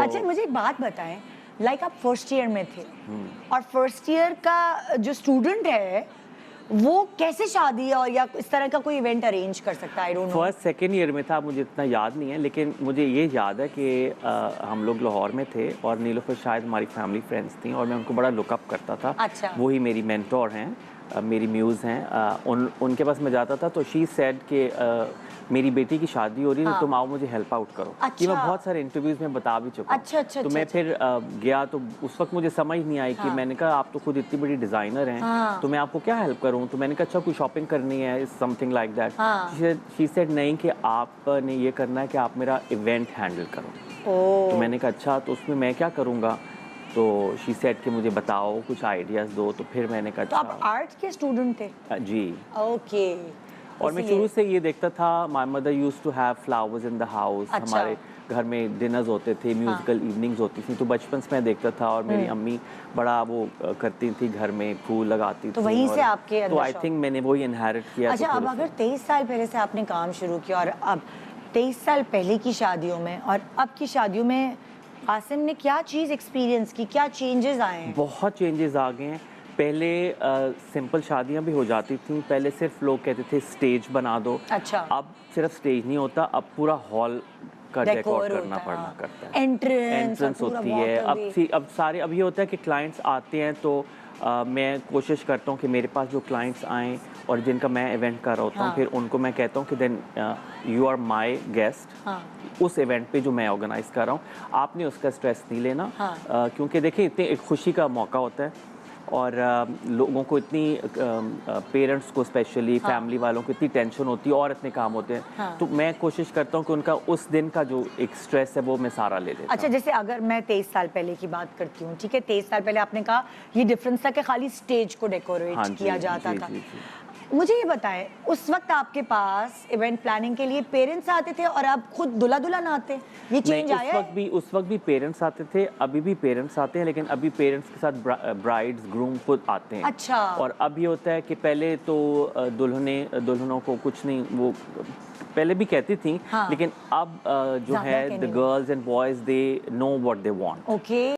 अच्छा मुझे एक बात बताएं, लाइक आप फर्स्ट ईयर में थे और फर्स्ट ईयर का जो स्टूडेंट है वो कैसे शादी और या इस तरह का कोई इवेंट अरेंज कर सकता है? I don't know. First second year में था, मुझे इतना याद नहीं है, लेकिन मुझे ये याद है कि हम लोग लाहौर में थे और नीलोफर शायद हमारी फैमिली फ्रेंड्स थी और मैं उनको बड़ा लुकअप करता था। अच्छा। वही मेरी मेंटोर हैं, मेरी म्यूज़ हैं। उनके पास मैं जाता था तो शी सेड कि मेरी बेटी की शादी हो रही है, हाँ। तो तुम आओ मुझे हेल्प आउट करो। अच्छा। ये मैं बहुत सारे इंटरव्यूज़ में बता भी चुका हूँ। अच्छा, अच्छा, तो अच्छा, मैं अच्छा। फिर गया तो उस वक्त मुझे समझ नहीं आई कि हाँ। मैंने कहा आप तो खुद इतनी बड़ी डिज़ाइनर हैं, हाँ। तो मैं आपको क्या हेल्प करूँ? तो मैंने कहा अच्छा कोई शॉपिंग करनी है, समथिंग लाइक दैट। हाँ। शी सेड नहीं कि आपने ये करना है कि आप मेरा इवेंट हैंडल करो। तो ओह। मैंने कहा अच्छा तो उसमें मैं क्या करूँगा? तो शी सेड कि मुझे बताओ, कुछ आइडियाज़ दो। तो फिर मैंने कहा तो आप अच्छा आर्ट के स्टूडेंट थे? जी। ओके। और मैं शुरू से ये देखता था, my mother used to have flowers in the house. अच्छा। हमारे घर में डिनर्स होते थे, म्यूजिकल इवनिंग्स होती थी, तो बचपन से मैं देखता था और मेरी अम्मी बड़ा वो करती थी, घर में फूल लगाती तो थी। वहीं और से आपके तो अंदर आई शौक। थिंक मैंने वही इनहेरिट किया। अच्छा, तो फिर अब अगर 23 साल पहले से आपने काम शुरू किया और अब 23 साल पहले की शादियों में और अब की शादियों में कासिम ने क्या चीज़ एक्सपीरियंस की, क्या चेंजेस आए हैं? बहुत चेंजेस आ गए हैं। पहले सिंपल शादियां भी हो जाती थी, पहले सिर्फ लोग कहते थे स्टेज बना दो। अच्छा। अब सिर्फ स्टेज नहीं होता, अब पूरा हॉल का डेकोर डेकोर करना होता है, पड़ना हाँ। करता है। एंट्रेंस और एंट्रेंस पूरा होती है। वॉकवे। अब सारे अब ये होता है कि क्लाइंट्स आते हैं तो मैं कोशिश करता हूँ कि मेरे पास जो क्लाइंट्स आएँ और जिनका मैं इवेंट कर रहा होता हूँ, हाँ। फिर उनको मैं कहता हूँ कि then you are my guest. हाँ। उस इवेंट पे जो मैं ऑर्गेनाइज कर रहा हूँ, आपने उसका स्ट्रेस नहीं लेना। हाँ। क्योंकि देखिए इतने एक खुशी का मौका होता है और लोगों को इतनी पेरेंट्स को स्पेशली हाँ। फैमिली वालों को इतनी टेंशन होती है और इतने काम होते हैं। हाँ। तो मैं कोशिश करता हूँ कि उनका उस दिन का जो एक स्ट्रेस है वो मैं सारा ले लेता अच्छा, हूँ। जैसे अगर मैं 23 साल पहले की बात करती हूँ, ठीक है, 23 साल पहले आपने कहा ये डिफरेंस था कि खाली स्टेज को डेकोरेट हाँ जी, किया जाता जी, था। जी, जी। मुझे ये बताएं, उस वक्त आपके पास इवेंट प्लानिंग के लिए पेरेंट्स आते थे और आप खुद दूल्हा दुल्हन आते? ये नहीं, चेंज आया है? उस वक्त भी पेरेंट्स आते थे, अभी भी पेरेंट्स आते हैं, लेकिन अभी पेरेंट्स के साथ ब्राइड्स ग्रूम खुद आते हैं। अच्छा। और अब ये होता है कि पहले तो दुल्हनों को कुछ नहीं, वो पहले भी कहती थी, हाँ। लेकिन अब जो ज़्यादा है कहने द लगी। Girls and boys they know what they want. Okay.